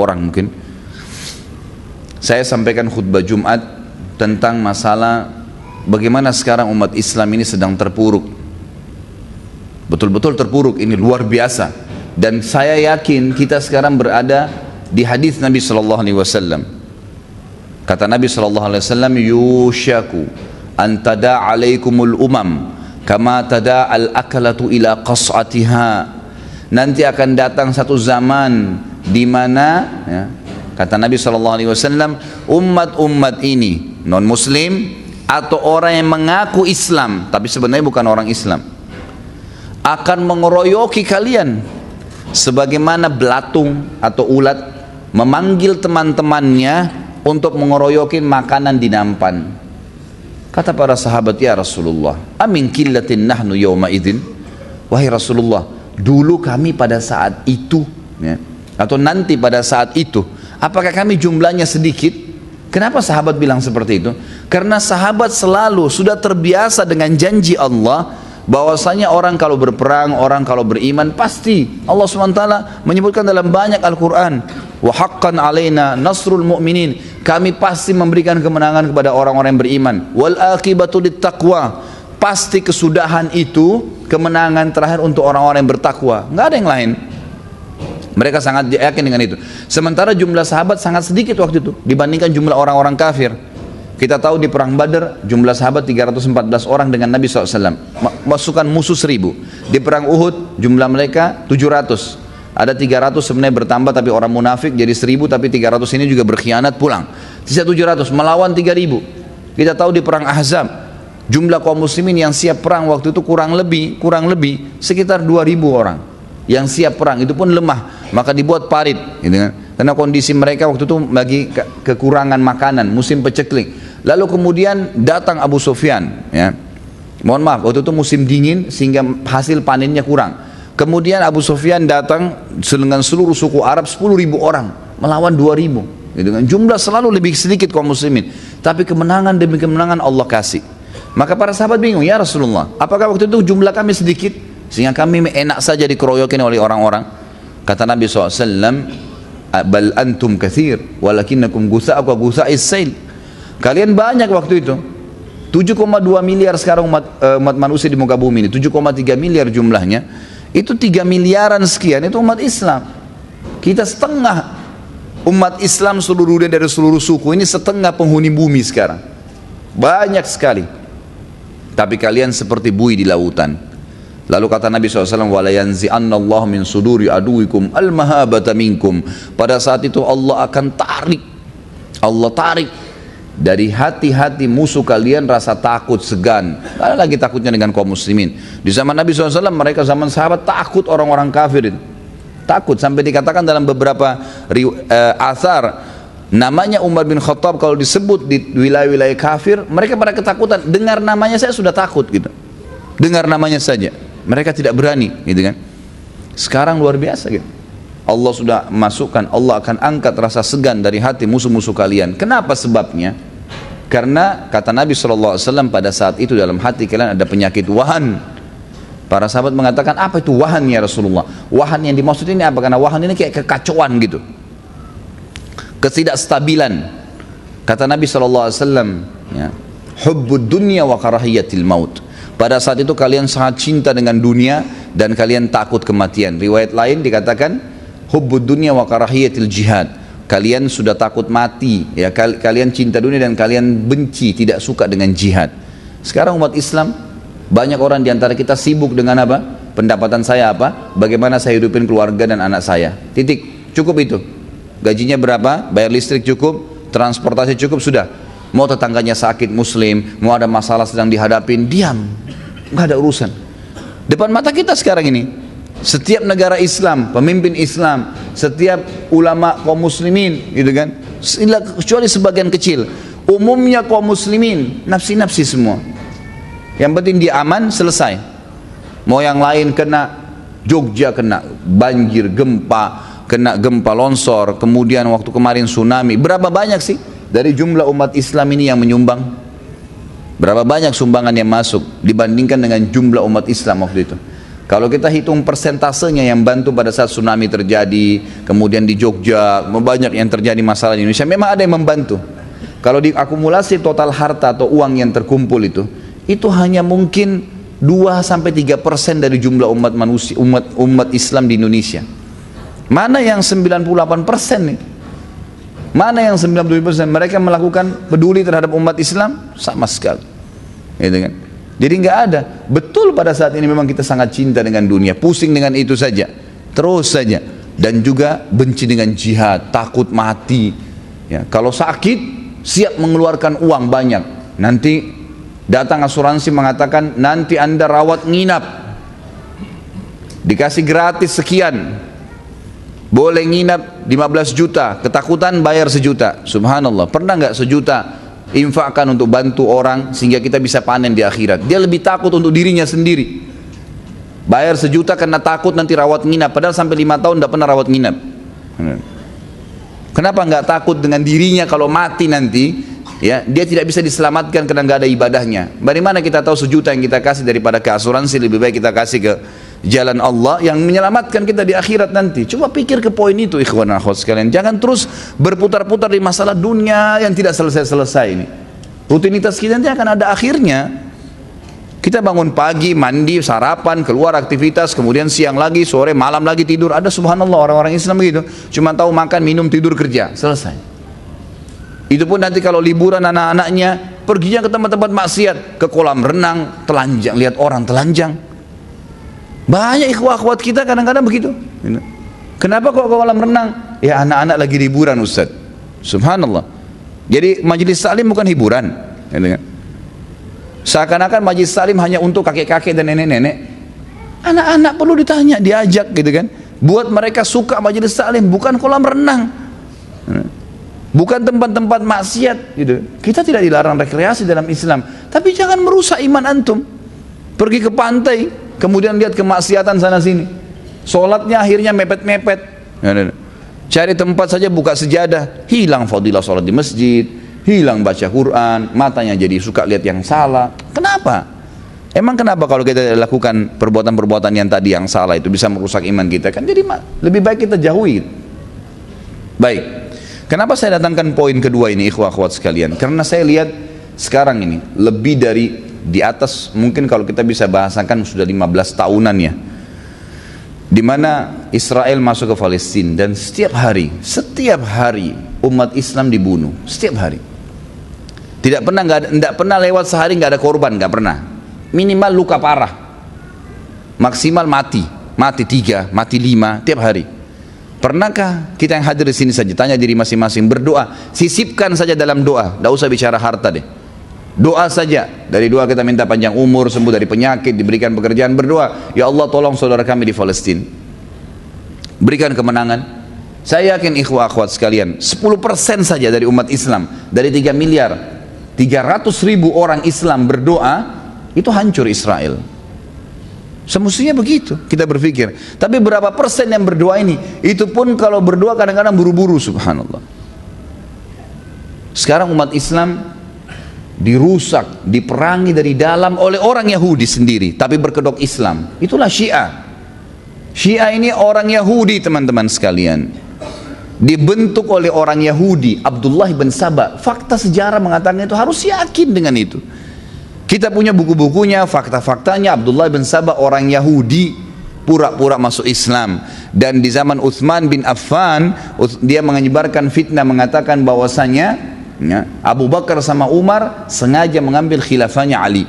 orang mungkin. Saya sampaikan khutbah Jumat tentang masalah bagaimana sekarang umat Islam ini sedang terpuruk. Betul-betul terpuruk, ini luar biasa. Dan saya yakin kita sekarang berada di hadis Nabi sallallahu alaihi wasallam. Kata Nabi sallallahu alaihi wasallam, "Yushaku an tada' alaikumul umam kama tada' al-akalatu ila qas'atiha." Nanti akan datang satu zaman di mana ya, kata Nabi SAW, umat-umat ini non muslim atau orang yang mengaku Islam tapi sebenarnya bukan orang Islam akan mengeroyoki kalian sebagaimana belatung atau ulat memanggil teman-temannya untuk mengeroyokin makanan di nampan. Kata para sahabat, ya Rasulullah, amin qillatin nahnu yawma idzin. Wahai Rasulullah, dulu kami pada saat itu ya, atau nanti pada saat itu, apakah kami jumlahnya sedikit? Kenapa sahabat bilang seperti itu? Karena sahabat selalu sudah terbiasa dengan janji Allah bahwasanya orang kalau berperang, orang kalau beriman, pasti Allah SWT menyebutkan dalam banyak Al-Quran, wa haqqan alaina nasrul mu'minin, kami pasti memberikan kemenangan kepada orang-orang yang beriman, wal aqibatu littaqwa, pasti kesudahan itu kemenangan terakhir untuk orang-orang yang bertakwa, nggak ada yang lain. Mereka sangat yakin dengan itu. Sementara jumlah sahabat sangat sedikit waktu itu dibandingkan jumlah orang-orang kafir. Kita tahu di perang Badar jumlah sahabat 314 orang dengan Nabi SAW, masukan musuh 1000. Di perang Uhud jumlah mereka 700. Ada 300 sebenarnya bertambah tapi orang munafik jadi 1000, tapi 300 ini juga berkhianat pulang. Sisa 700 melawan 3000. Kita tahu di perang Ahzab jumlah kaum muslimin yang siap perang waktu itu kurang lebih sekitar 2000 orang yang siap perang, itu pun lemah, maka dibuat parit gitu kan? Karena kondisi mereka waktu itu bagi kekurangan makanan, musim peceklik. Lalu kemudian datang Abu Sufyan ya. Mohon maaf, waktu itu musim dingin sehingga hasil panennya kurang. Kemudian Abu Sufyan datang dengan seluruh suku Arab 10.000 orang melawan 2.000 gitu kan? Jumlah selalu lebih sedikit kaum muslimin, tapi kemenangan demi kemenangan Allah kasih. Maka para sahabat bingung, ya Rasulullah, apakah waktu itu jumlah kami sedikit sehingga kami enak saja dikeroyokin oleh orang-orang? Kata Nabi SAW, bal antum kathir walakinnakum gutha'u ka gutha'is sail. Kalian banyak waktu itu. 7,2 miliar sekarang umat manusia di muka bumi ini, 7,3 miliar jumlahnya. Itu 3 miliaran sekian itu umat Islam. Kita setengah umat Islam seluruhnya dari seluruh suku, ini setengah penghuni bumi sekarang. Banyak sekali. Tapi kalian seperti buih di lautan. Lalu kata Nabi SAW, wala yanzi'annallahu min suduri aduwikum al-mahabata minkum. Pada saat itu Allah akan tarik dari hati-hati musuh kalian rasa takut, segan. Tidak ada lagi takutnya dengan kaum muslimin. Di zaman Nabi SAW, mereka zaman sahabat takut orang-orang kafirin. Takut, sampai dikatakan dalam beberapa athar, namanya Umar bin Khattab kalau disebut di wilayah-wilayah kafir, mereka pada ketakutan. Dengar namanya saya sudah takut gitu. Dengar namanya saja mereka tidak berani gitu kan. Sekarang luar biasa gitu. Allah sudah masukkan, Allah akan angkat rasa segan dari hati musuh-musuh kalian. Kenapa sebabnya? Karena kata Nabi SAW, pada saat itu dalam hati kalian ada penyakit wahan. Para sahabat mengatakan, apa itu wahan ya Rasulullah? Wahan yang dimaksud ini apa? Karena wahan ini kayak kekacauan gitu, ketidakstabilan. Kata Nabi SAW ya, hubbud dunya wa karahiyatil maut. Pada saat itu kalian sangat cinta dengan dunia dan kalian takut kematian. Riwayat lain dikatakan hubbud dunya wa karahiyatil jihad. Kalian sudah takut mati ya, kalian cinta dunia dan kalian benci, tidak suka dengan jihad. Sekarang umat Islam, banyak orang diantara kita sibuk dengan apa? Pendapatan saya apa? Bagaimana saya hidupin keluarga dan anak saya. Titik, cukup itu. Gajinya berapa? Bayar listrik cukup, transportasi cukup, sudah. Mau tetangganya sakit muslim, mau ada masalah sedang dihadapin, diam, nggak ada urusan. Depan mata kita sekarang ini, setiap negara Islam, pemimpin Islam, setiap ulama kaum muslimin gitu kan, kecuali sebagian kecil, umumnya kaum muslimin nafsi-nafsi semua. Yang penting dia aman, selesai. Mau yang lain kena, Jogja kena banjir, kena gempa longsor, kemudian waktu kemarin tsunami. Berapa banyak sih dari jumlah umat Islam ini yang menyumbang? Berapa banyak sumbangan yang masuk dibandingkan dengan jumlah umat Islam waktu itu? Kalau kita hitung persentasenya yang bantu pada saat tsunami terjadi, kemudian di Jogja, banyak yang terjadi masalah di Indonesia, memang ada yang membantu. Kalau diakumulasi total harta atau uang yang terkumpul itu hanya mungkin 2-3% dari jumlah umat manusia, umat Islam di Indonesia. Mana yang 98% nih? Mana yang 97%? Mereka melakukan peduli terhadap umat Islam? Sama sekali. Gitu kan? Jadi nggak ada. Betul pada saat ini memang kita sangat cinta dengan dunia, pusing dengan itu saja, terus saja, dan juga benci dengan jihad, takut mati. Ya, kalau sakit siap mengeluarkan uang banyak. Nanti datang asuransi mengatakan nanti Anda rawat nginap, dikasih gratis sekian, boleh nginap 15 juta, ketakutan bayar 1 juta. Subhanallah, pernah nggak 1 juta infakkan untuk bantu orang sehingga kita bisa panen di akhirat? Dia lebih takut untuk dirinya sendiri, bayar 1 juta karena takut nanti rawat nginap, padahal sampai 5 tahun tidak pernah rawat nginap. Kenapa nggak takut dengan dirinya kalau mati nanti, ya dia tidak bisa diselamatkan karena nggak ada ibadahnya? Dari mana kita tahu 1 juta yang kita kasih daripada ke asuransi, lebih baik kita kasih ke jalan Allah yang menyelamatkan kita di akhirat nanti. Coba pikir ke poin itu, ikhwan akhwat sekalian. Jangan terus berputar-putar di masalah dunia yang tidak selesai-selesai ini. Rutinitas kita nanti akan ada akhirnya. Kita bangun pagi, mandi, sarapan, keluar aktivitas, kemudian siang lagi, sore, malam lagi tidur. Ada subhanallah orang-orang Islam begitu, cuma tahu makan, minum, tidur, kerja, selesai. Itu pun nanti kalau liburan anak-anaknya perginya ke tempat-tempat maksiat, ke kolam renang, telanjang, lihat orang telanjang. Banyak ikhwah-akhwat kita kadang-kadang begitu. Kenapa kok ke kolam renang? Ya anak-anak lagi liburan Ustaz. Subhanallah. Jadi majelis taklim bukan hiburan. Seakan-akan majelis taklim hanya untuk kakek-kakek dan nenek-nenek. Anak-anak perlu ditanya, diajak gitu kan. Buat mereka suka majelis taklim, bukan kolam renang, bukan tempat-tempat maksiat gitu. Kita tidak dilarang rekreasi dalam Islam, tapi jangan merusak iman antum. Pergi ke pantai, kemudian lihat kemaksiatan sana sini, sholatnya akhirnya mepet-mepet. Cari tempat saja buka sejadah, hilang fadilah sholat di masjid, hilang baca Quran, matanya jadi suka lihat yang salah. Kenapa? Emang kenapa kalau kita lakukan perbuatan-perbuatan yang tadi yang salah itu bisa merusak iman kita? Kan jadi lebih baik kita jauhi. Baik, kenapa saya datangkan poin kedua ini ikhwah akhwat sekalian? Karena saya lihat sekarang ini lebih dari di atas, mungkin kalau kita bisa bahasakan sudah 15 tahunan ya, di mana Israel masuk ke Palestina dan setiap hari umat Islam dibunuh, setiap hari. Tidak pernah lewat sehari nggak ada korban, nggak pernah. Minimal luka parah, maksimal mati 3, mati 5 tiap hari. Pernahkah kita yang hadir di sini saja tanya diri masing-masing, berdoa, sisipkan saja dalam doa, tidak usah bicara harta deh. Doa saja, dari doa kita minta panjang umur, sembuh dari penyakit, diberikan pekerjaan, berdoa, ya Allah tolong saudara kami di Palestina, berikan kemenangan. Saya yakin ikhwah akhwat sekalian, 10% saja dari umat Islam, dari 3 miliar 300.000 orang Islam berdoa, itu hancur Israel. Semestinya begitu kita berpikir. Tapi berapa persen yang berdoa ini? Itu pun kalau berdoa kadang-kadang buru-buru, subhanallah. Sekarang umat Islam dirusak, diperangi dari dalam oleh orang Yahudi sendiri, tapi berkedok Islam. Itulah Syiah. Syiah ini orang Yahudi teman-teman sekalian, dibentuk oleh orang Yahudi, Abdullah bin Saba. Fakta sejarah mengatakan itu, harus yakin dengan itu. Kita punya buku-bukunya, fakta-faktanya. Abdullah bin Saba orang Yahudi, pura-pura masuk Islam. Dan di zaman Utsman bin Affan, dia menyebarkan fitnah mengatakan bahwasanya ya, Abu Bakar sama Umar sengaja mengambil khilafahnya Ali.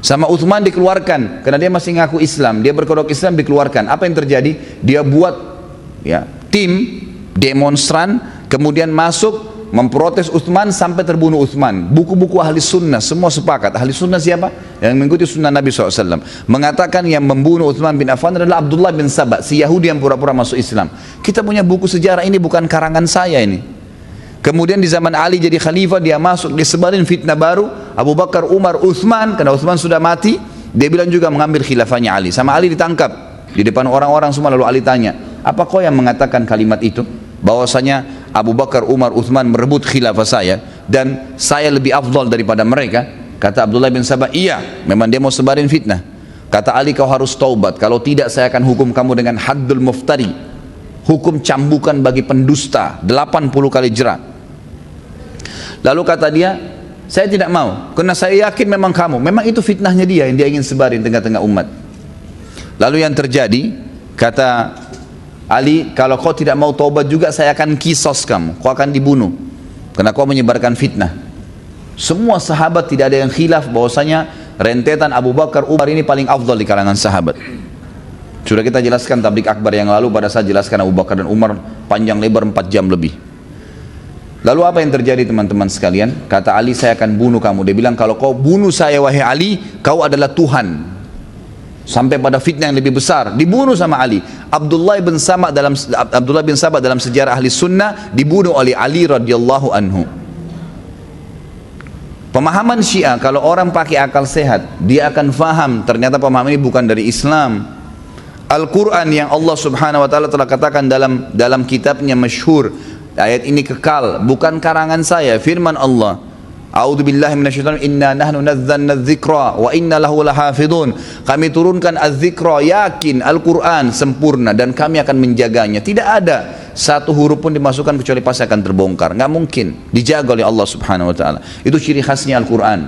Sama Utsman dikeluarkan karena dia masih ngaku Islam, dia berkedok Islam, dikeluarkan. Apa yang terjadi? Dia buat ya, tim demonstran, kemudian masuk memprotes Utsman sampai terbunuh Utsman. Buku-buku ahli sunnah semua sepakat. Ahli sunnah siapa? Yang mengikuti sunnah Nabi SAW mengatakan yang membunuh Utsman bin Affan adalah Abdullah bin Saba, si Yahudi yang pura-pura masuk Islam. Kita punya buku sejarah, ini bukan karangan saya ini. Kemudian di zaman Ali jadi khalifah, dia masuk, disebarin fitnah baru, Abu Bakar, Umar, Utsman, karena Utsman sudah mati, dia bilang juga mengambil khilafahnya Ali. Sama Ali ditangkap di depan orang-orang semua, lalu Ali tanya, apa kau yang mengatakan kalimat itu? Bahwasanya Abu Bakar, Umar, Utsman merebut khilafah saya dan saya lebih afdal daripada mereka. Kata Abdullah bin Sabah, iya, memang dia mau sebarin fitnah. Kata Ali, kau harus taubat, kalau tidak saya akan hukum kamu dengan haddul muftari, hukum cambukan bagi pendusta, 80 kali jerat. Lalu kata dia, saya tidak mau, karena saya yakin memang kamu, memang itu fitnahnya dia yang dia ingin sebarin tengah-tengah umat. Lalu yang terjadi, kata Ali, kalau kau tidak mau taubat juga saya akan kisos kamu, kau akan dibunuh karena kau menyebarkan fitnah. Semua sahabat tidak ada yang khilaf bahwasanya rentetan Abu Bakar, Umar ini paling afdal di kalangan sahabat. Sudah kita jelaskan tablik akbar yang lalu, pada saat jelaskan Abu Bakar dan Umar panjang lebar 4 jam lebih. Lalu apa yang terjadi teman-teman sekalian? Kata Ali, saya akan bunuh kamu. Dia bilang, kalau kau bunuh saya wahai Ali, kau adalah Tuhan. Sampai pada fitnah yang lebih besar, dibunuh sama Ali. Abdullah bin Sabah dalam sejarah ahli sunnah dibunuh oleh Ali radhiyallahu anhu. Pemahaman Syiah, kalau orang pakai akal sehat, dia akan faham ternyata pemahaman ini bukan dari Islam. Al-Quran yang Allah subhanahu wa ta'ala telah katakan dalam kitabnya masyhur, ayat ini kekal, bukan karangan saya, firman Allah. A'udzubillahi minasyaitonir rajim. Inna nahnu nazzalna dzikra wa inna lahu lahafidun. Kami turunkan az-dzikra, yakin Al-Quran sempurna dan kami akan menjaganya. Tidak ada satu huruf pun dimasukkan kecuali pasti akan terbongkar. Nggak mungkin, dijaga oleh Allah subhanahu wa ta'ala. Itu ciri khasnya Al-Quran.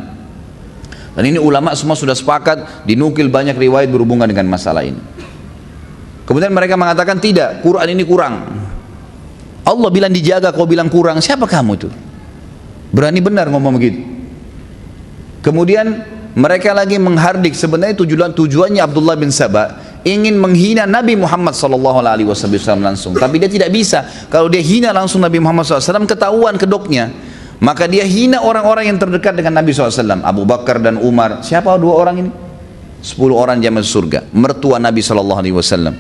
Dan ini ulama semua sudah sepakat, dinukil banyak riwayat berhubungan dengan masalah ini. Kemudian mereka mengatakan tidak, Quran ini kurang. Allah bilang dijaga, kau bilang kurang, siapa kamu itu? Berani benar ngomong begitu. Kemudian mereka lagi menghardik, sebenarnya tujuannya Abdullah bin Sabah ingin menghina Nabi Muhammad SAW langsung, tapi dia tidak bisa. Kalau dia hina langsung Nabi Muhammad SAW, ketahuan kedoknya. Maka dia hina orang-orang yang terdekat dengan Nabi SAW, Abu Bakar dan Umar. Siapa 2 orang ini? 10 orang jamaah surga, mertua Nabi SAW.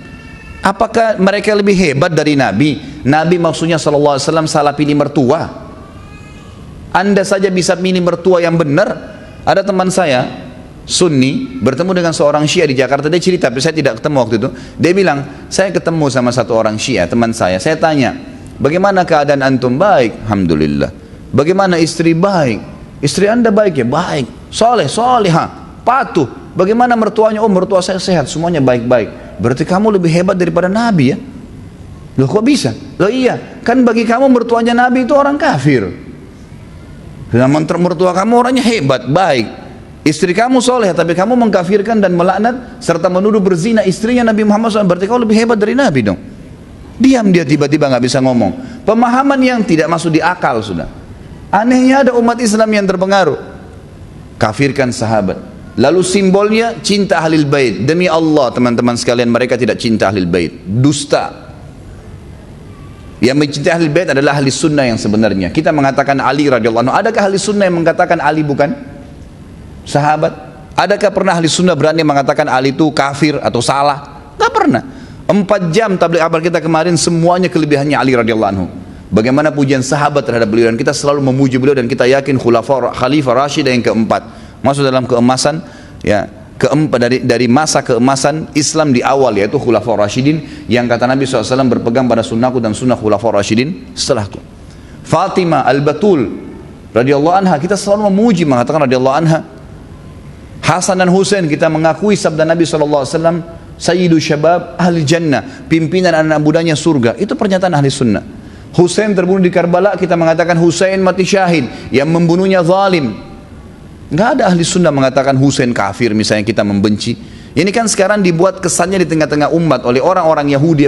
Apakah mereka lebih hebat dari Nabi? Nabi maksudnya SAW salah pilih mertua. Anda saja bisa pilih mertua yang benar. Ada teman saya Sunni bertemu dengan seorang Syiah di Jakarta. Dia cerita, tapi saya tidak ketemu waktu itu. Dia bilang, saya ketemu sama satu orang Syiah, teman saya. Saya tanya, bagaimana keadaan antum? Baik, alhamdulillah. Bagaimana istri? Baik. Istri anda baik ya? Baik. Soleh, solehah, patuh. Bagaimana mertuanya? Oh, mertua saya sehat, semuanya baik-baik. Berarti kamu lebih hebat daripada Nabi ya? Loh, kok bisa? Loh iya, kan bagi kamu mertuanya Nabi itu orang kafir. Dan mertua kamu orangnya hebat, baik. Istri kamu soleh, tapi kamu mengkafirkan dan melaknat serta menuduh berzina istrinya Nabi Muhammad SAW. Berarti kau lebih hebat dari Nabi dong. Diam dia, tiba-tiba nggak bisa ngomong. Pemahaman yang tidak masuk di akal sudah. Anehnya ada umat Islam yang terpengaruh, kafirkan sahabat. Lalu simbolnya cinta ahlul bait. Demi Allah teman-teman sekalian, mereka tidak cinta ahlul bait, dusta. Yang mencintai ahlul bait adalah ahli sunnah yang sebenarnya. Kita mengatakan Ali radhiyallahu anhu. Adakah ahli sunnah yang mengatakan Ali bukan sahabat? Adakah pernah ahli sunnah berani mengatakan Ali itu kafir atau salah? Tidak pernah. 4 jam tabligh akbar kita kemarin semuanya kelebihannya Ali radhiyallahu anhu. Bagaimana pujian sahabat terhadap beliau, dan kita selalu memuji beliau, dan kita yakin Khalifah Rashidah yang keempat masuk dalam keemasan ya, keempat dari masa keemasan Islam di awal, yaitu Khulafaur Rasyidin, yang kata Nabi SAW berpegang pada sunnahku dan sunnah Khulafaur Rasyidin setelahku. Fatimah Al-Batul radhiyallahu anha, kita selalu memuji, mengatakan radhiyallahu anha. Hasan dan Husain, kita mengakui sabda Nabi SAW, Sayyidu Syabab Ahli Jannah, pimpinan anak mudanya surga. Itu pernyataan ahli sunnah. Husain terbunuh di Karbala, kita mengatakan Husain mati syahid, yang membunuhnya zalim. Nggak ada ahli sunnah mengatakan Husain kafir misalnya, kita membenci. Ini kan sekarang dibuat kesannya di tengah-tengah umat oleh orang-orang Yahudi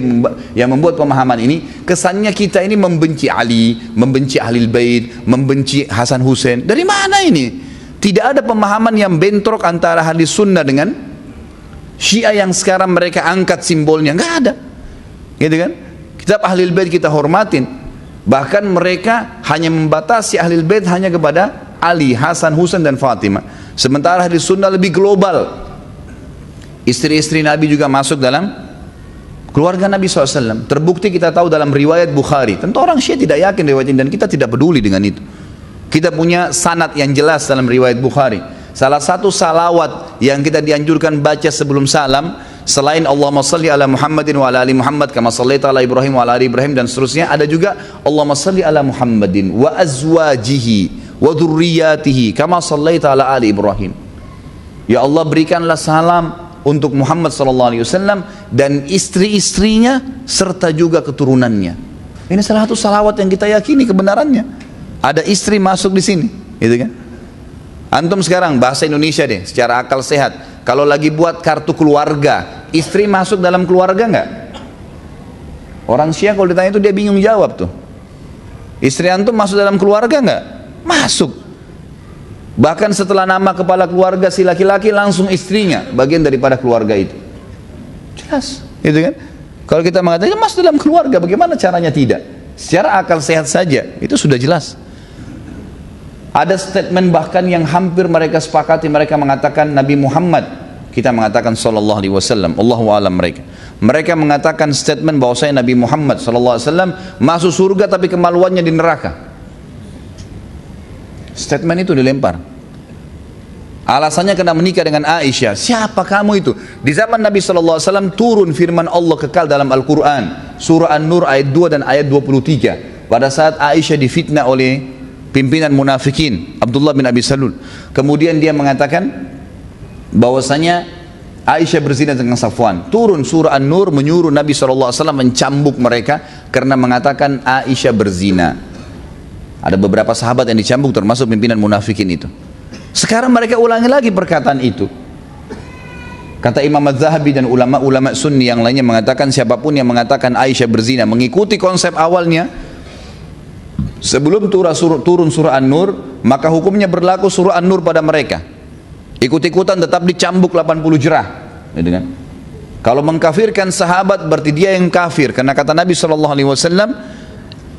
yang membuat pemahaman ini. Kesannya kita ini membenci Ali, membenci Ahlul Bait, membenci Hasan Husain. Dari mana ini? Tidak ada pemahaman yang bentrok antara ahli sunnah dengan Syiah yang sekarang mereka angkat simbolnya. Nggak ada, gitu kan? Kitab Ahlul Bait kita hormatin. Bahkan mereka hanya membatasi Ahlul Bait hanya kepada Ali, Hasan, Husain dan Fatimah. Sementara ahli sunnah lebih global. Istri-istri Nabi juga masuk dalam keluarga Nabi SAW. Terbukti kita tahu dalam riwayat Bukhari. Tentu orang Syiah tidak yakin riwayat ini, dan kita tidak peduli dengan itu. Kita punya sanad yang jelas dalam riwayat Bukhari. Salah satu salawat yang kita dianjurkan baca sebelum salam, selain Allahumma salli ala Muhammadin wa ala ali Muhammad kama sallaita ala Ibrahim wa ala ali Ibrahim dan seterusnya, ada juga Allahumma salli ala Muhammadin wa azwajihi wa dzurriyyatihi kama sallaita ala ali Ibrahim. Ya Allah, berikanlah salam untuk Muhammad SAW dan istri-istrinya serta juga keturunannya. Ini salah satu salawat yang kita yakini kebenarannya. Ada istri masuk di sini, gitu kan? Antum sekarang bahasa Indonesia deh, secara akal sehat. Kalau lagi buat kartu keluarga, istri masuk dalam keluarga nggak? Orang Syiah kalau ditanya itu dia bingung jawab tuh. Istri antum masuk dalam keluarga nggak? Masuk. Bahkan setelah nama kepala keluarga si laki-laki langsung istrinya bagian daripada keluarga itu. Jelas, gitu kan? Kalau kita mengatakan masuk dalam keluarga, bagaimana caranya tidak? Secara akal sehat saja, itu sudah jelas. Ada statement bahkan yang hampir mereka sepakati, mereka mengatakan Nabi Muhammad, kita mengatakan sallallahu alaihi wasallam, Allahu a'lam mereka. Mereka mengatakan statement bahwasanya Nabi Muhammad sallallahu alaihi wasallam masuk surga tapi kemaluannya di neraka. Statement itu dilempar. Alasannya kena menikah dengan Aisyah. Siapa kamu itu? Di zaman Nabi sallallahu alaihi wasallam turun firman Allah kekal dalam Al-Qur'an, surah An-Nur ayat 2 dan ayat 23. Pada saat Aisyah difitnah oleh pimpinan munafikin Abdullah bin Abi Salul, kemudian dia mengatakan bahwasanya Aisyah berzina dengan Safwan. Turun surah An-Nur menyuruh Nabi SAW mencambuk mereka karena mengatakan Aisyah berzina. Ada beberapa sahabat yang dicambuk termasuk pimpinan munafikin itu. Sekarang mereka ulangi lagi perkataan itu. Kata Imam Az-Zahabi dan ulama-ulama sunni yang lainnya mengatakan siapapun yang mengatakan Aisyah berzina mengikuti konsep awalnya sebelum turun surah An-Nur, maka hukumnya berlaku surah An-Nur pada mereka. Ikut-ikutan tetap dicambuk 80 jerah, gitu kan? Kalau mengkafirkan sahabat berarti dia yang kafir, karena kata Nabi SAW,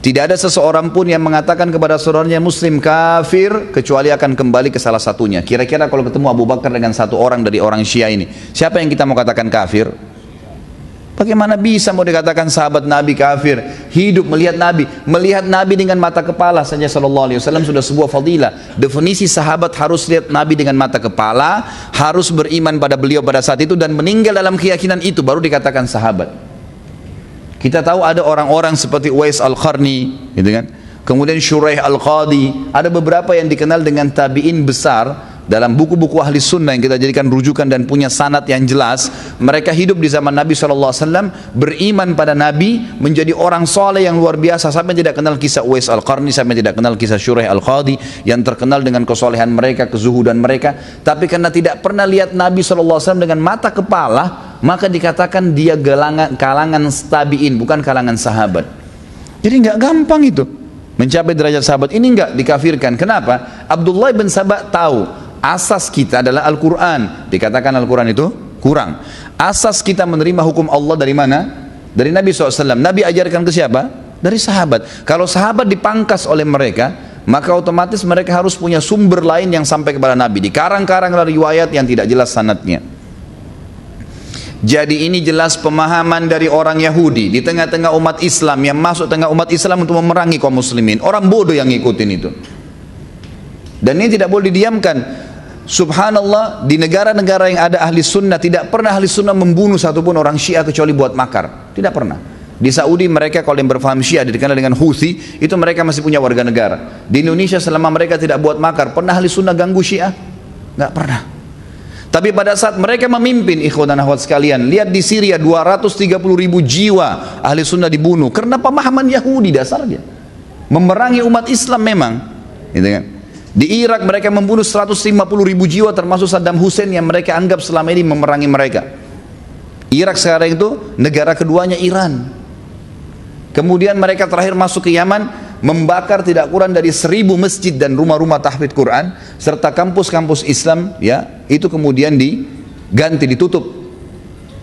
tidak ada seseorang pun yang mengatakan kepada saudaranya muslim kafir kecuali akan kembali ke salah satunya. Kira-kira kalau ketemu Abu Bakar dengan satu orang dari orang Syiah ini, siapa yang kita mau katakan kafir? Bagaimana bisa mau dikatakan sahabat Nabi kafir? Hidup melihat Nabi dengan mata kepala saja sallallahu alaihi wasallam sudah sebuah fadilah. Definisi sahabat harus lihat Nabi dengan mata kepala, harus beriman pada beliau pada saat itu dan meninggal dalam keyakinan itu baru dikatakan sahabat. Kita tahu ada orang-orang seperti Uwais Al-Qarni, gitu kan? Kemudian Shuraih Al-Qadi, ada beberapa yang dikenal dengan tabi'in besar. Dalam buku-buku ahli sunnah yang kita jadikan rujukan dan punya sanad yang jelas, mereka hidup di zaman Nabi SAW, beriman pada Nabi, menjadi orang soleh yang luar biasa. Sampai tidak kenal kisah Uwais Al-Qarni, sampai tidak kenal kisah Shuraih Al-Qadi yang terkenal dengan kesolehan mereka, kezuhudan mereka. Tapi karena tidak pernah lihat Nabi SAW dengan mata kepala, maka dikatakan dia kalangan tabi'in, bukan kalangan sahabat. Jadi nggak gampang itu mencapai derajat sahabat. Ini nggak dikafirkan. Kenapa? Abdullah bin Sabah tahu asas kita adalah Al-Quran. Dikatakan Al-Quran itu kurang. Asas kita menerima hukum Allah dari mana? Dari Nabi SAW. Nabi ajarkan ke siapa? Dari sahabat. Kalau sahabat dipangkas oleh mereka, maka otomatis mereka harus punya sumber lain yang sampai kepada Nabi. Dikarang-karang riwayat yang tidak jelas sanadnya. Jadi ini jelas pemahaman dari orang Yahudi di tengah-tengah umat Islam yang masuk tengah umat Islam untuk memerangi kaum muslimin. Orang bodoh yang ngikutin itu. Dan ini tidak boleh didiamkan. Subhanallah, di negara-negara yang ada ahli sunnah, tidak pernah ahli sunnah membunuh satupun orang Syiah kecuali buat makar. Tidak pernah. Di Saudi mereka kalau yang berfaham Syiah dikenal dengan Houthi, itu mereka masih punya warga negara. Di Indonesia selama mereka tidak buat makar, pernah ahli sunnah ganggu Syiah? Nggak pernah. Tapi pada saat mereka memimpin, ikhwan dan akhwat sekalian, lihat di Syria 230.000 jiwa ahli sunnah dibunuh karena pemahaman Yahudi dasarnya. Memerangi umat Islam memang, gitu kan? Di Irak mereka membunuh 150.000 jiwa termasuk Saddam Hussein yang mereka anggap selama ini memerangi mereka. Irak sekarang itu negara keduanya Iran. Kemudian mereka terakhir masuk ke Yaman, membakar tidak kurang dari 1.000 masjid dan rumah-rumah tahfidz Quran serta kampus-kampus Islam, ya, itu kemudian diganti, ditutup.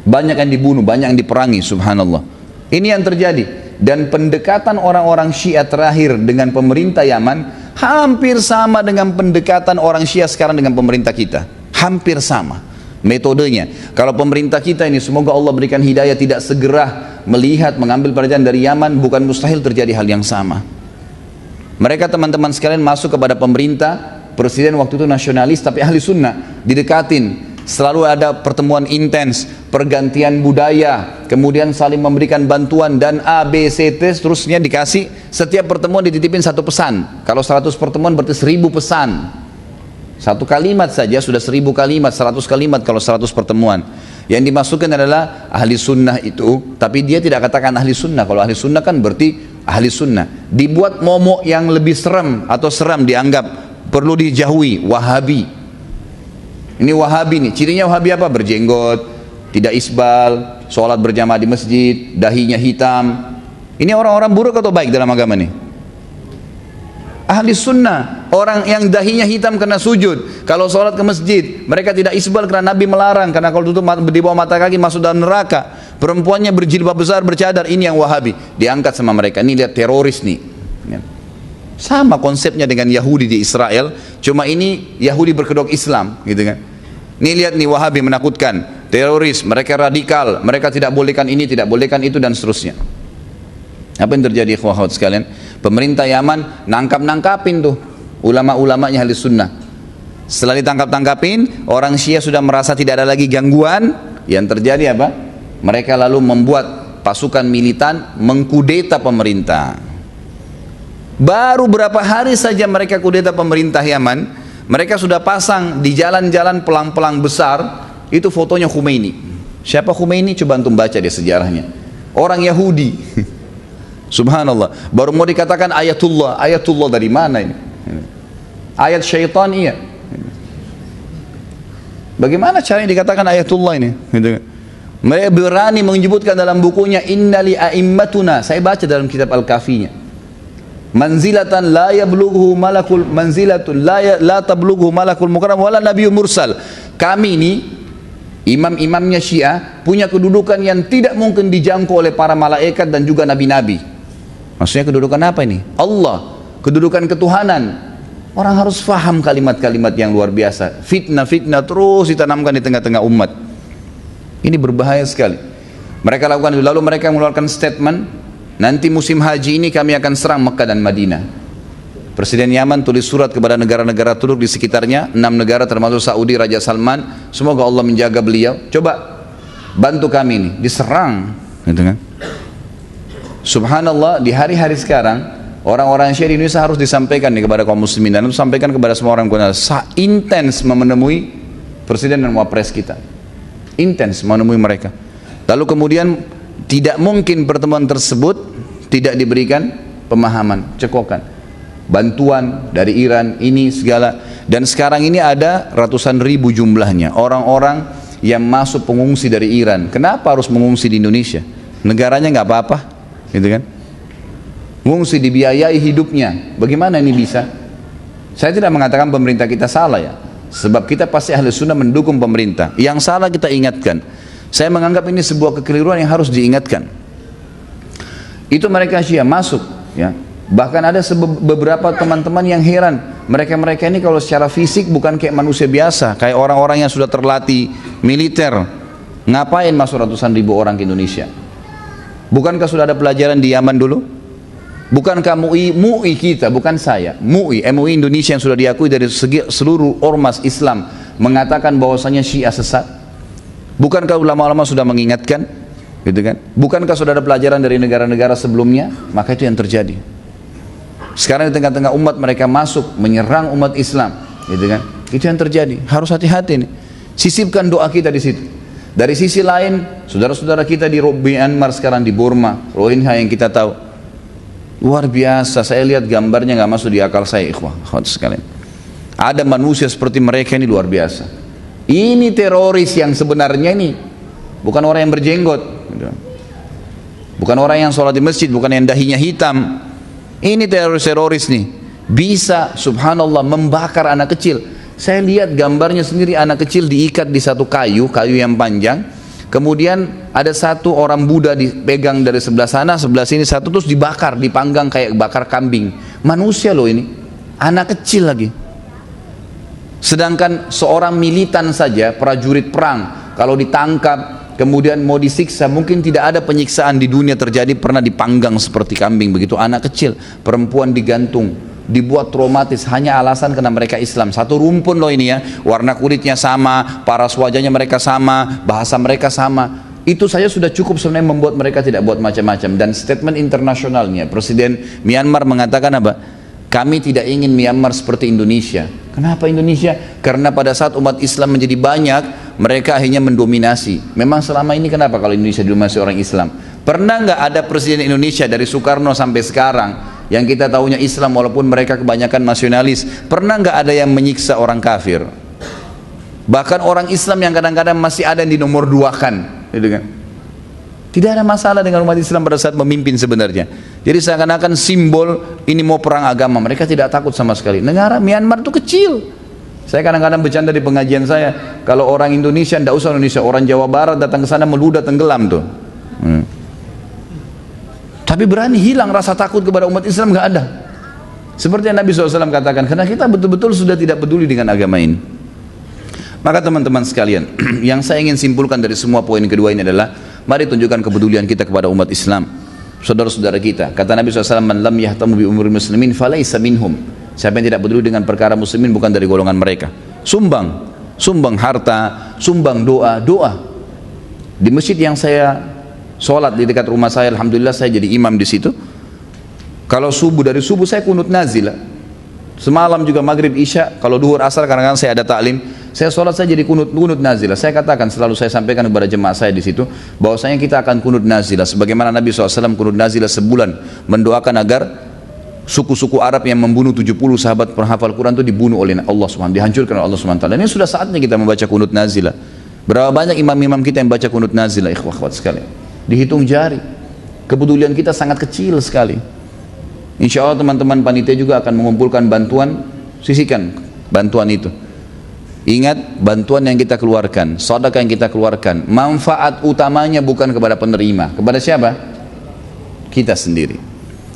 Banyak yang dibunuh, banyak yang diperangi, subhanallah. Ini yang terjadi. Dan pendekatan orang-orang Syiah terakhir dengan pemerintah Yaman hampir sama dengan pendekatan orang Syiah sekarang dengan pemerintah kita. Hampir sama metodenya. Kalau pemerintah kita ini, semoga Allah berikan hidayah, tidak segera melihat, mengambil pelajaran dari Yaman, bukan mustahil terjadi hal yang sama. Mereka teman-teman sekalian masuk kepada pemerintah, presiden waktu itu nasionalis tapi ahli sunnah, didekatin. Selalu ada pertemuan intens, pergantian budaya, kemudian saling memberikan bantuan dan A, B, C, T, seterusnya dikasih. Setiap pertemuan dititipin satu pesan. Kalau 100 pertemuan berarti 1000 pesan. Satu kalimat saja sudah 1000 kalimat, 100 kalimat kalau 100 pertemuan. Yang dimasukkan adalah ahli sunnah itu, tapi dia tidak katakan ahli sunnah. Kalau ahli sunnah kan berarti ahli sunnah. Dibuat momok yang lebih seram atau seram dianggap perlu dijauhi, Wahabi. Ini Wahabi nih, cirinya Wahabi apa? Berjenggot, tidak isbal, sholat berjamaah di masjid, dahinya hitam. Ini orang-orang buruk atau baik dalam agama nih? Ahli sunnah, orang yang dahinya hitam karena sujud. Kalau sholat ke masjid, mereka tidak isbal karena Nabi melarang. Karena kalau tutup di bawah mata kaki masuk dalam neraka. Perempuannya berjilbab besar, bercadar, ini yang Wahabi. Diangkat sama mereka, ini lihat teroris nih. Sama konsepnya dengan Yahudi di Israel, cuma ini Yahudi berkedok Islam, gitu kan. Ini lihat nih Wahabi menakutkan, teroris, mereka radikal, mereka tidak bolehkan ini, tidak bolehkan itu dan seterusnya. Apa yang terjadi ikhwah sekalian? Pemerintah Yaman nangkapin tuh ulama-ulamanya ahli sunnah. Setelah ditangkap-tangkapin, orang Syiah sudah merasa tidak ada lagi gangguan. Yang terjadi apa? Mereka lalu membuat pasukan militan mengkudeta pemerintah. Baru berapa hari saja mereka kudeta pemerintah Yaman, mereka sudah pasang di jalan-jalan pelang-pelang besar, itu fotonya Khomeini. Siapa Khomeini? Coba antum baca di sejarahnya. Orang Yahudi. Subhanallah, baru mau dikatakan ayatullah. Ayatullah dari mana ini? Ayat syaitan, iya. Bagaimana caranya dikatakan ayatullah ini? Mereka berani menyebutkan dalam bukunya innali a'immatuna. Saya baca dalam kitab Al-Kafinya, manzilatan la yablughu malakul manzilatun la tablughu malakul mukarram wala nabiyyun mursal. Kami ini imam-imamnya Syiah punya kedudukan yang tidak mungkin dijangkau oleh para malaikat dan juga nabi-nabi. Maksudnya kedudukan apa ini? Allah, kedudukan ketuhanan. Orang harus faham kalimat-kalimat yang luar biasa. Fitnah-fitnah terus ditanamkan di tengah-tengah umat. Ini berbahaya sekali. Mereka lakukan, lalu mereka mengeluarkan statement, nanti musim haji ini kami akan serang Mekah dan Madinah. Presiden Yaman tulis surat kepada negara-negara Turk di sekitarnya, 6 negara termasuk Saudi, Raja Salman, semoga Allah menjaga beliau. Coba bantu kami ini, diserang, gitu kan? Subhanallah, di hari-hari sekarang orang-orang Syiah di Indonesia harus disampaikan nih kepada kaum muslimin dan sampaikan kepada semua orang intens menemui presiden dan wapres kita, intens menemui mereka. Lalu kemudian tidak mungkin pertemuan tersebut tidak diberikan pemahaman, cekokan, bantuan dari Iran, ini segala. Dan sekarang ini ada ratusan ribu jumlahnya orang-orang yang masuk pengungsi dari Iran. Kenapa harus mengungsi di Indonesia? Negaranya nggak apa-apa, gitu kan? Mengungsi dibiayai hidupnya. Bagaimana ini bisa? Saya tidak mengatakan pemerintah kita salah ya, sebab kita pasti ahli sunnah mendukung pemerintah. Yang salah kita ingatkan. Saya menganggap ini sebuah kekeliruan yang harus diingatkan. Itu mereka Syiah masuk, ya. Bahkan ada beberapa teman-teman yang heran, mereka-mereka ini kalau secara fisik bukan kayak manusia biasa, kayak orang-orang yang sudah terlatih militer. Ngapain masuk ratusan ribu orang ke Indonesia? Bukankah sudah ada pelajaran di Yaman dulu? Bukankah MUI kita, bukan saya, MUI Indonesia yang sudah diakui dari seluruh ormas Islam mengatakan bahwasanya Syiah sesat? Bukankah ulama-ulama sudah mengingatkan? Gitu kan? Bukankah sudah ada pelajaran dari negara-negara sebelumnya? Maka itu yang terjadi. Sekarang di tengah-tengah umat mereka masuk menyerang umat Islam, gitu kan? Itu yang terjadi. Harus hati-hati nih. Sisipkan doa kita di situ. Dari sisi lain, saudara-saudara kita di Myanmar sekarang, di Burma, Rohingya yang kita tahu, luar biasa. Saya lihat gambarnya nggak masuk di akal saya, ikhwah sekalian. Ada manusia seperti mereka ini luar biasa. Ini teroris yang sebenarnya ini bukan orang yang berjenggot, bukan orang yang sholat di masjid, bukan yang dahinya hitam. Ini teroris-teroris nih bisa subhanallah membakar anak kecil. Saya lihat gambarnya sendiri, anak kecil diikat di satu kayu yang panjang. Kemudian ada satu orang Buddha dipegang dari sebelah sana, sebelah sini satu, terus dibakar, dipanggang kayak bakar kambing. Manusia loh ini, anak kecil lagi. Sedangkan seorang militan saja, prajurit perang, kalau ditangkap kemudian mau disiksa, mungkin tidak ada penyiksaan di dunia terjadi pernah dipanggang seperti kambing begitu. Anak kecil, perempuan digantung, dibuat traumatis hanya alasan karena mereka Islam. Satu rumpun loh ini ya, warna kulitnya sama, paras wajahnya mereka sama, bahasa mereka sama. Itu saja sudah cukup sebenarnya membuat mereka tidak buat macam-macam. Dan statement internasionalnya, Presiden Myanmar mengatakan apa? Kami tidak ingin Myanmar seperti Indonesia. Kenapa Indonesia? Karena pada saat umat Islam menjadi banyak, mereka akhirnya mendominasi. Memang selama ini kenapa kalau Indonesia didominasi orang Islam? Pernah nggak ada presiden Indonesia dari Soekarno sampai sekarang yang kita tahunya Islam walaupun mereka kebanyakan nasionalis? Pernah nggak ada yang menyiksa orang kafir? Bahkan orang Islam yang kadang-kadang masih ada yang dinomor duakan, gitu kan? Tidak ada masalah dengan umat Islam pada saat memimpin sebenarnya. Jadi seakan-akan simbol ini mau perang agama, mereka tidak takut sama sekali. Negara Myanmar itu kecil. Saya kadang-kadang bercanda di pengajian saya, kalau orang Indonesia, tidak usah Indonesia, orang Jawa Barat datang ke sana meludah tenggelam tuh. Tapi berani hilang rasa takut kepada umat Islam, nggak ada. Seperti yang Nabi SAW katakan, karena kita betul-betul sudah tidak peduli dengan agama ini. Maka teman-teman sekalian, yang saya ingin simpulkan dari semua poin kedua ini adalah, mari tunjukkan kepedulian kita kepada umat Islam, saudara-saudara kita. Kata Nabi SAW, man lam yahtamu bi umuri muslimin falaysa minhum. Siapa yang tidak peduli dengan perkara muslimin bukan dari golongan mereka. Sumbang harta, sumbang doa. Di masjid yang saya sholat di dekat rumah saya, alhamdulillah saya jadi imam di situ. Kalau dari subuh saya kunut nazilah. Semalam juga maghrib isya, kalau duhur asar kadang-kadang saya ada taklim, saya sholat saya jadi kunut nazilah. Saya katakan, selalu saya sampaikan kepada jemaah saya di situ, bahwasanya kita akan kunut nazilah sebagaimana Nabi SAW kunut nazilah sebulan, mendoakan agar suku-suku Arab yang membunuh 70 sahabat penghafal Quran itu dibunuh oleh Allah SWT, dihancurkan oleh Allah SWT. Ini sudah saatnya kita membaca kunut nazilah. Berapa banyak imam-imam kita yang baca kunut nazilah, ikhwah-ikhwat sekalian, dihitung jari. Kepedulian kita sangat kecil sekali. Insya Allah teman-teman panitia juga akan mengumpulkan bantuan, sisihkan bantuan itu. Ingat, bantuan yang kita keluarkan, sedekah yang kita keluarkan, manfaat utamanya bukan kepada penerima. Kepada siapa? Kita sendiri.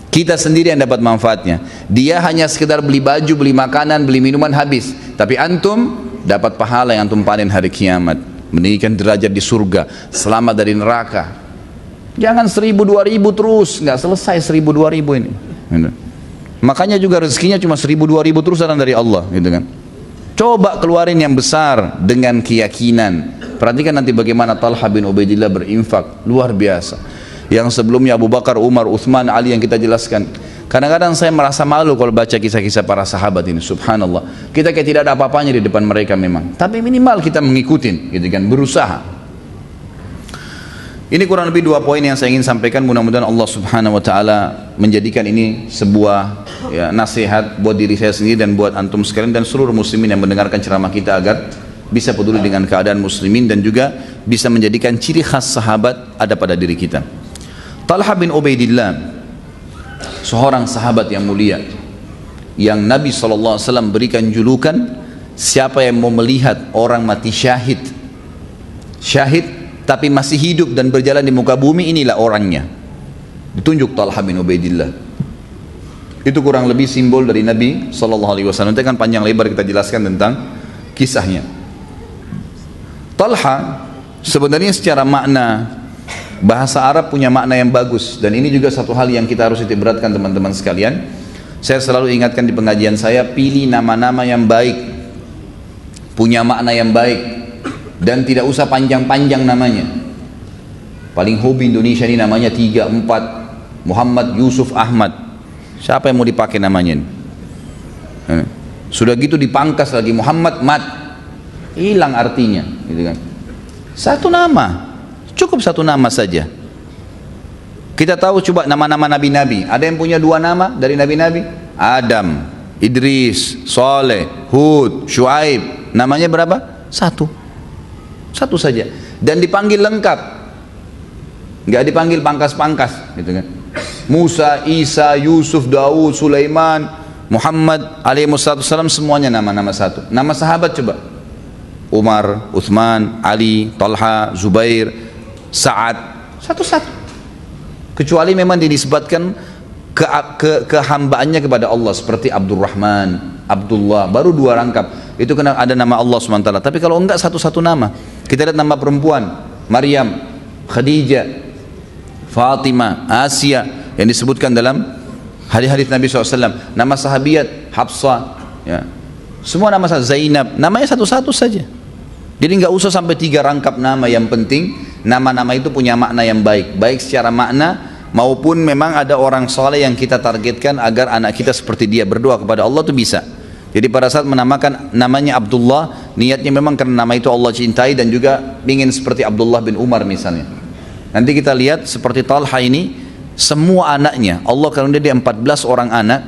Kita sendiri yang dapat manfaatnya. Dia hanya sekedar beli baju, beli makanan, beli minuman, habis. Tapi antum dapat pahala yang antum panen hari kiamat, meninggikan derajat di surga, selamat dari neraka. Jangan 1000-2000 terus, nggak selesai 1000-2000 ini. Makanya juga rezekinya cuma 1000-2000 terus datang dari Allah, gitu kan. Coba keluarin yang besar dengan keyakinan. Perhatikan nanti bagaimana Talha bin Ubaidillah berinfak, luar biasa. Yang sebelumnya Abu Bakar, Umar, Uthman, Ali yang kita jelaskan. Kadang-kadang saya merasa malu kalau baca kisah-kisah para sahabat ini, subhanallah. Kita kayak tidak ada apa-apanya di depan mereka memang, tapi minimal kita mengikutin, gitu kan, berusaha. Ini kurang lebih 2 poin yang saya ingin sampaikan. Mudah-mudahan Allah Subhanahu wa taala menjadikan ini sebuah nasihat buat diri saya sendiri dan buat antum sekalian dan seluruh muslimin yang mendengarkan ceramah kita, agar bisa peduli dengan keadaan muslimin dan juga bisa menjadikan ciri khas sahabat ada pada diri kita. Talha bin Ubaidillah, seorang sahabat yang mulia, yang Nabi SAW berikan julukan, siapa yang mau melihat orang mati syahid tapi masih hidup dan berjalan di muka bumi, inilah orangnya. Ditunjuk Talha bin Ubaidillah. Itu kurang lebih simbol dari Nabi SAW. Nanti kan panjang lebar kita jelaskan tentang kisahnya. Talha sebenarnya secara makna bahasa Arab punya makna yang bagus, dan ini juga satu hal yang kita harus beratkan teman-teman sekalian. Saya selalu ingatkan di pengajian saya, pilih nama-nama yang baik, punya makna yang baik, dan tidak usah panjang-panjang namanya. Paling hobi Indonesia ini namanya 3-4, Muhammad, Yusuf, Ahmad. Siapa yang mau dipakai namanya ini? Sudah gitu dipangkas lagi Muhammad, Mat, hilang artinya, gitu kan. Satu nama, cukup satu nama saja. Kita tahu coba nama-nama nabi-nabi, ada yang punya 2 nama dari nabi-nabi? Adam, Idris, Saleh, Hud, Syuaib. Namanya berapa? Satu saja, dan dipanggil lengkap, nggak dipanggil pangkas-pangkas, gitu kan. Musa, Isa, Yusuf, Daud, Sulaiman, Muhammad alaihissalam, semuanya nama-nama satu. Nama sahabat coba, Umar, Uthman, Ali, Talha, Zubair, Sa'ad, satu-satu. Kecuali memang dinisbatkan kehambaannya kepada Allah, seperti Abdurrahman, Abdullah, baru 2 rangkap. Itu kena ada nama Allah SWT. Tapi kalau enggak satu-satu nama. Kita lihat nama perempuan, Maryam, Khadijah, Fatimah, Asia, yang disebutkan dalam hadis-hadis Nabi SAW. Nama sahabiat, Hafsah, ya. Semua nama Zainab, namanya satu-satu saja. Jadi enggak usah sampai 3 rangkap nama. Yang penting nama-nama itu punya makna yang baik, baik secara makna maupun memang ada orang soleh yang kita targetkan agar anak kita seperti dia, berdoa kepada Allah itu bisa. Jadi pada saat menamakan namanya Abdullah, niatnya memang karena nama itu Allah cintai dan juga ingin seperti Abdullah bin Umar misalnya. Nanti kita lihat seperti Talha ini, semua anaknya Allah karuniai dia 14 orang anak,